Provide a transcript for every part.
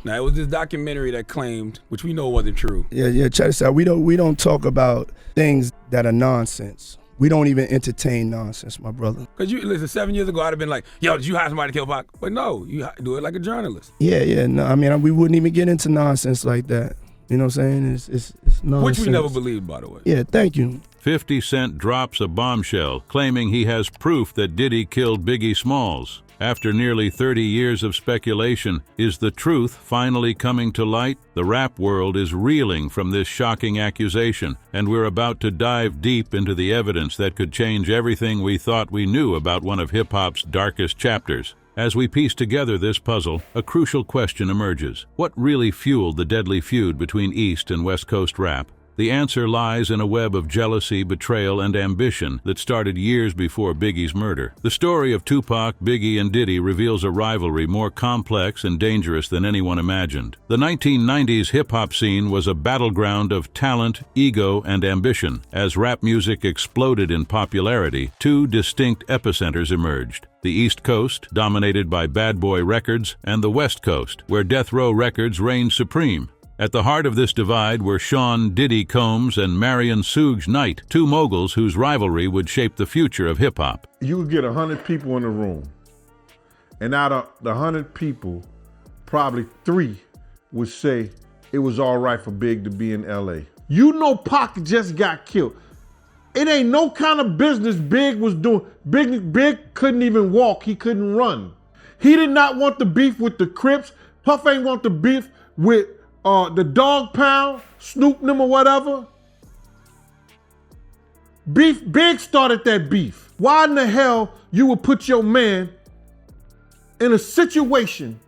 Now, it was this documentary that claimed, which we know wasn't true. Yeah, check this out. We don't talk about things that are nonsense. We don't even entertain nonsense, my brother. Because listen, 7 years ago, I'd have been like, yo, did you hire somebody to kill Pac? But no, you do it like a journalist. Yeah, no, I mean, we wouldn't even get into nonsense like that. You know what I'm saying? It's nonsense. Which we never believed, by the way. Yeah, thank you. 50 Cent drops a bombshell, claiming he has proof that Diddy killed Biggie Smalls. After nearly 30 years of speculation, is the truth finally coming to light? The rap world is reeling from this shocking accusation, and we're about to dive deep into the evidence that could change everything we thought we knew about one of hip-hop's darkest chapters. As we piece together this puzzle, a crucial question emerges. What really fueled the deadly feud between East and West Coast rap? The answer lies in a web of jealousy, betrayal, and ambition that started years before Biggie's murder. The story of Tupac, Biggie, and Diddy reveals a rivalry more complex and dangerous than anyone imagined. The 1990s hip-hop scene was a battleground of talent, ego, and ambition. As rap music exploded in popularity, two distinct epicenters emerged. The East Coast, dominated by Bad Boy Records, and the West Coast, where Death Row Records reigned supreme. At the heart of this divide were Sean Diddy Combs and Marion Suge Knight, two moguls whose rivalry would shape the future of hip-hop. You would get 100 people in the room, and out of the 100 people, probably 3 would say it was all right for Big to be in LA. You know Pac just got killed. It ain't no kind of business Big was doing. Big couldn't even walk, he couldn't run. He did not want the beef with the Crips. Puff ain't want the beef with the Dog Pound, Snoop them or whatever. Big started that beef. Why in the hell you would put your man in a situation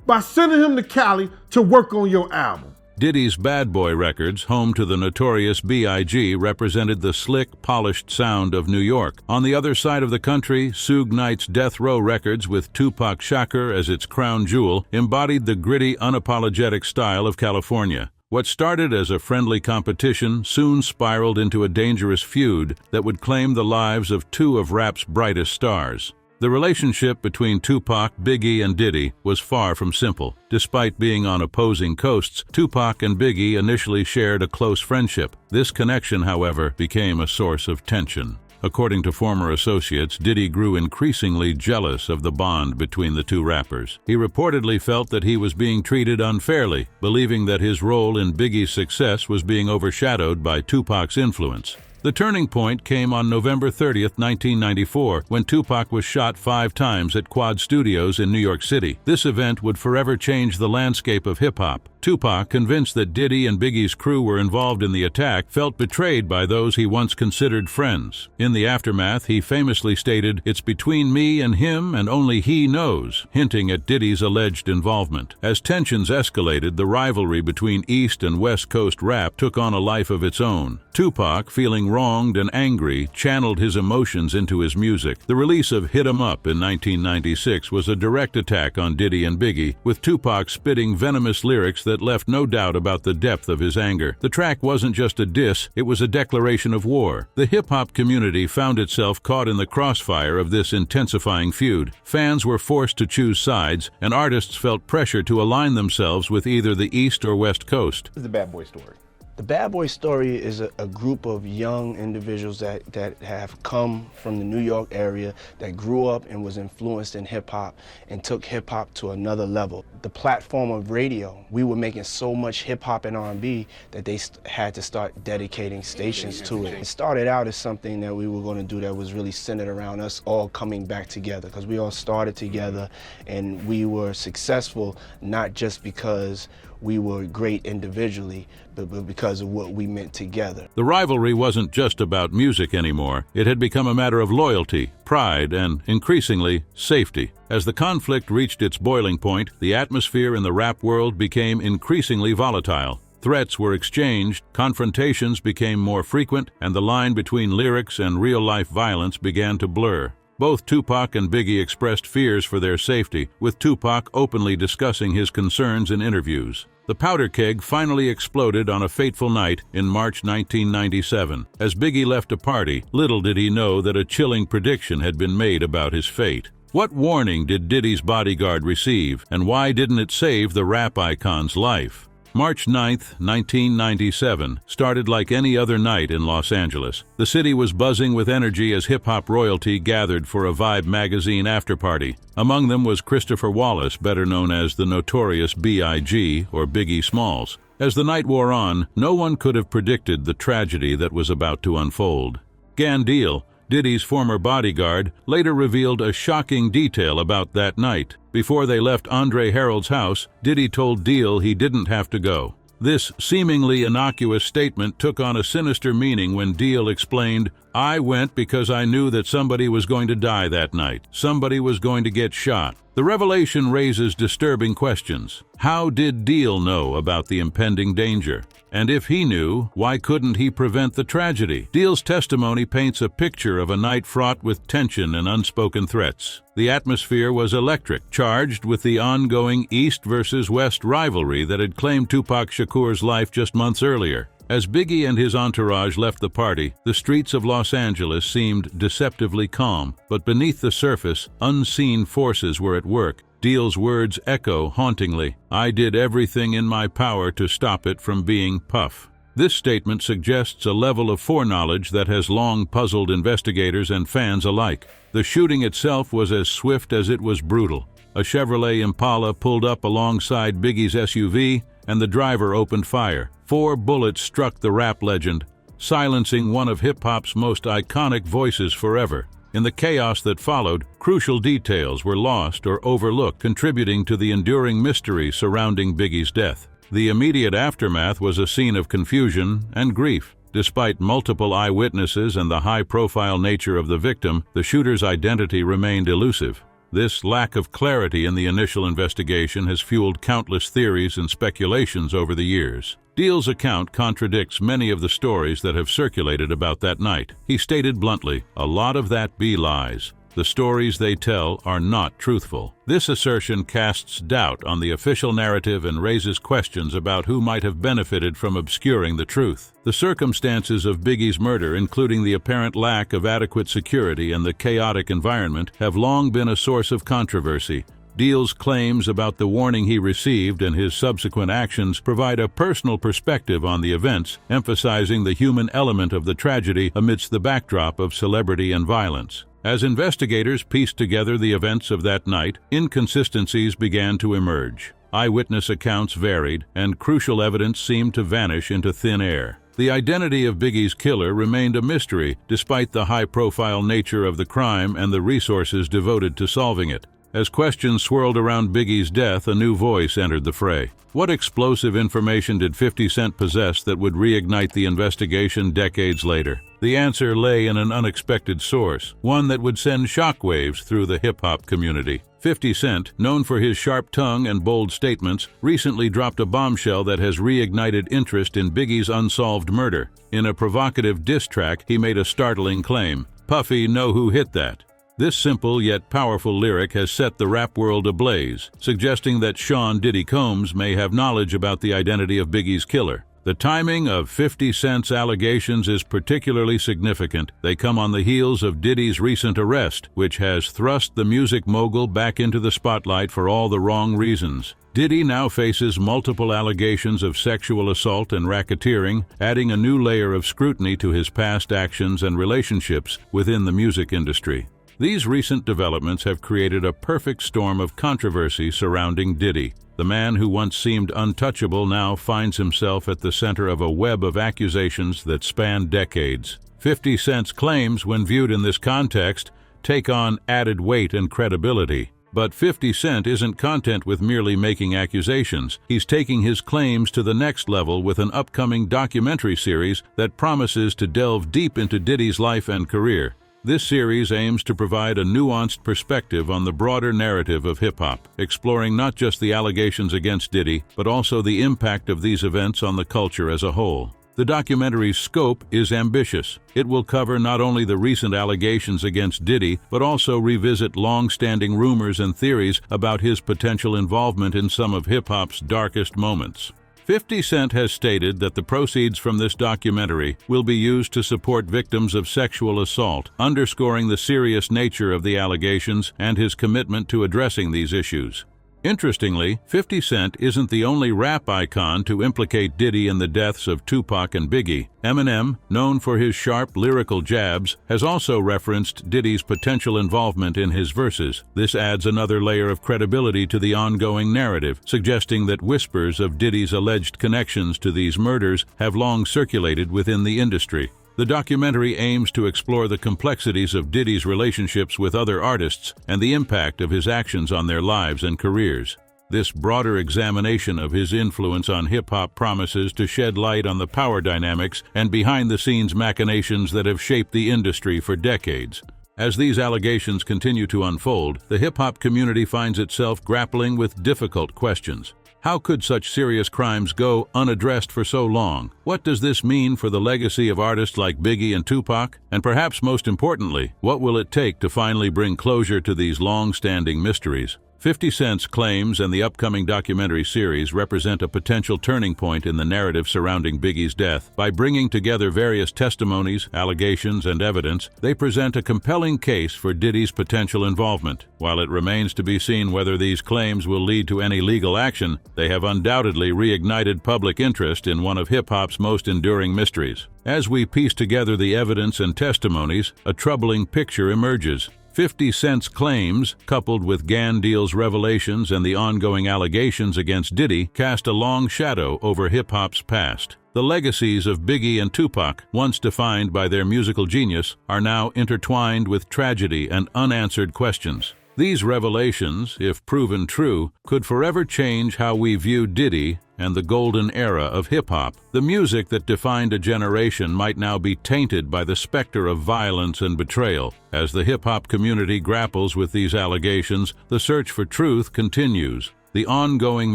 by sending him to Cali to work on your album? Diddy's Bad Boy Records, home to the notorious B.I.G., represented the slick, polished sound of New York. On the other side of the country, Suge Knight's Death Row Records, with Tupac Shakur as its crown jewel, embodied the gritty, unapologetic style of California. What started as a friendly competition soon spiraled into a dangerous feud that would claim the lives of two of rap's brightest stars. The relationship between Tupac, Biggie, and Diddy was far from simple. Despite being on opposing coasts, Tupac and Biggie initially shared a close friendship. This connection, however, became a source of tension. According to former associates, Diddy grew increasingly jealous of the bond between the two rappers. He reportedly felt that he was being treated unfairly, believing that his role in Biggie's success was being overshadowed by Tupac's influence. The turning point came on November 30th, 1994, when Tupac was shot 5 times at Quad Studios in New York City. This event would forever change the landscape of hip-hop. Tupac, convinced that Diddy and Biggie's crew were involved in the attack, felt betrayed by those he once considered friends. In the aftermath, he famously stated, "It's between me and him, and only he knows," hinting at Diddy's alleged involvement. As tensions escalated, the rivalry between East and West Coast rap took on a life of its own. Tupac, feeling wronged and angry, channeled his emotions into his music. The release of Hit 'Em Up in 1996 was a direct attack on Diddy and Biggie, with Tupac spitting venomous lyrics that left no doubt about the depth of his anger. The track wasn't just a diss, it was a declaration of war. The hip-hop community found itself caught in the crossfire of this intensifying feud. Fans were forced to choose sides, and artists felt pressure to align themselves with either the East or West Coast. This is the Bad Boy story. The Bad Boy story is a group of young individuals that have come from the New York area, that grew up and was influenced in hip hop and took hip hop to another level. The platform of radio, we were making so much hip hop and R&B that they had to start dedicating stations to it. It started out as something that we were going to do that was really centered around us all coming back together, because we all started together and we were successful not just because we were great individually, but because of what we meant together. The rivalry wasn't just about music anymore. It had become a matter of loyalty, pride, and, increasingly, safety. As the conflict reached its boiling point, the atmosphere in the rap world became increasingly volatile. Threats were exchanged, confrontations became more frequent, and the line between lyrics and real-life violence began to blur. Both Tupac and Biggie expressed fears for their safety, with Tupac openly discussing his concerns in interviews. The powder keg finally exploded on a fateful night in March 1997. As Biggie left a party, little did he know that a chilling prediction had been made about his fate. What warning did Diddy's bodyguard receive, and why didn't it save the rap icon's life? March 9, 1997, started like any other night in Los Angeles. The city was buzzing with energy as hip-hop royalty gathered for a Vibe magazine after-party. Among them was Christopher Wallace, better known as the notorious B.I.G. or Biggie Smalls. As the night wore on, no one could have predicted the tragedy that was about to unfold. Gan Deal, Diddy's former bodyguard, later revealed a shocking detail about that night. Before they left Andre Harreld's house, Diddy told Deal he didn't have to go. This seemingly innocuous statement took on a sinister meaning when Deal explained, "I went because I knew that somebody was going to die that night. Somebody was going to get shot." The revelation raises disturbing questions. How did Deal know about the impending danger? And if he knew, why couldn't he prevent the tragedy? Deal's testimony paints a picture of a night fraught with tension and unspoken threats. The atmosphere was electric, charged with the ongoing East versus West rivalry that had claimed Tupac Shakur's life just months earlier. As Biggie and his entourage left the party, the streets of Los Angeles seemed deceptively calm, but beneath the surface, unseen forces were at work. Deal's words echo hauntingly, "I did everything in my power to stop it from being Puff." This statement suggests a level of foreknowledge that has long puzzled investigators and fans alike. The shooting itself was as swift as it was brutal. A Chevrolet Impala pulled up alongside Biggie's SUV, and the driver opened fire. 4 bullets struck the rap legend, silencing one of hip-hop's most iconic voices forever. In the chaos that followed, crucial details were lost or overlooked, contributing to the enduring mystery surrounding Biggie's death. The immediate aftermath was a scene of confusion and grief. Despite multiple eyewitnesses and the high-profile nature of the victim, the shooter's identity remained elusive. This lack of clarity in the initial investigation has fueled countless theories and speculations over the years. Deal's account contradicts many of the stories that have circulated about that night. He stated bluntly, "A lot of that be lies. The stories they tell are not truthful." This assertion casts doubt on the official narrative and raises questions about who might have benefited from obscuring the truth. The circumstances of Biggie's murder, including the apparent lack of adequate security and the chaotic environment, have long been a source of controversy. Deal's claims about the warning he received and his subsequent actions provide a personal perspective on the events, emphasizing the human element of the tragedy amidst the backdrop of celebrity and violence. As investigators pieced together the events of that night, inconsistencies began to emerge. Eyewitness accounts varied, and crucial evidence seemed to vanish into thin air. The identity of Biggie's killer remained a mystery, despite the high-profile nature of the crime and the resources devoted to solving it. As questions swirled around Biggie's death, a new voice entered the fray. What explosive information did 50 Cent possess that would reignite the investigation decades later? The answer lay in an unexpected source, one that would send shockwaves through the hip-hop community. 50 Cent, known for his sharp tongue and bold statements, recently dropped a bombshell that has reignited interest in Biggie's unsolved murder. In a provocative diss track, he made a startling claim. "Puffy, know who hit that?" This simple yet powerful lyric has set the rap world ablaze, suggesting that Sean Diddy Combs may have knowledge about the identity of Biggie's killer. The timing of 50 Cent's allegations is particularly significant. They come on the heels of Diddy's recent arrest, which has thrust the music mogul back into the spotlight for all the wrong reasons. Diddy now faces multiple allegations of sexual assault and racketeering, adding a new layer of scrutiny to his past actions and relationships within the music industry. These recent developments have created a perfect storm of controversy surrounding Diddy. The man who once seemed untouchable now finds himself at the center of a web of accusations that span decades. 50 Cent's claims, when viewed in this context, take on added weight and credibility. But 50 Cent isn't content with merely making accusations. He's taking his claims to the next level with an upcoming documentary series that promises to delve deep into Diddy's life and career. This series aims to provide a nuanced perspective on the broader narrative of hip-hop, exploring not just the allegations against Diddy, but also the impact of these events on the culture as a whole. The documentary's scope is ambitious. It will cover not only the recent allegations against Diddy, but also revisit long-standing rumors and theories about his potential involvement in some of hip-hop's darkest moments. 50 Cent has stated that the proceeds from this documentary will be used to support victims of sexual assault, underscoring the serious nature of the allegations and his commitment to addressing these issues. Interestingly, 50 Cent isn't the only rap icon to implicate Diddy in the deaths of Tupac and Biggie. Eminem, known for his sharp lyrical jabs, has also referenced Diddy's potential involvement in his verses. This adds another layer of credibility to the ongoing narrative, suggesting that whispers of Diddy's alleged connections to these murders have long circulated within the industry. The documentary aims to explore the complexities of Diddy's relationships with other artists and the impact of his actions on their lives and careers. This broader examination of his influence on hip-hop promises to shed light on the power dynamics and behind-the-scenes machinations that have shaped the industry for decades. As these allegations continue to unfold, the hip-hop community finds itself grappling with difficult questions. How could such serious crimes go unaddressed for so long? What does this mean for the legacy of artists like Biggie and Tupac? And perhaps most importantly, what will it take to finally bring closure to these long-standing mysteries? 50 Cent's claims and the upcoming documentary series represent a potential turning point in the narrative surrounding Biggie's death. By bringing together various testimonies, allegations, and evidence, they present a compelling case for Diddy's potential involvement. While it remains to be seen whether these claims will lead to any legal action, they have undoubtedly reignited public interest in one of hip-hop's most enduring mysteries. As we piece together the evidence and testimonies, a troubling picture emerges. 50 Cent's claims, coupled with Gan Deal's revelations and the ongoing allegations against Diddy, cast a long shadow over hip-hop's past. The legacies of Biggie and Tupac, once defined by their musical genius, are now intertwined with tragedy and unanswered questions. These revelations, if proven true, could forever change how we view Diddy and the golden era of hip-hop. The music that defined a generation might now be tainted by the specter of violence and betrayal. As the hip-hop community grapples with these allegations, the search for truth continues. The ongoing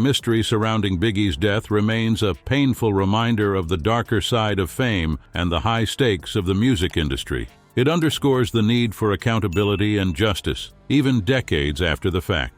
mystery surrounding Biggie's death remains a painful reminder of the darker side of fame and the high stakes of the music industry. It underscores the need for accountability and justice, even decades after the fact.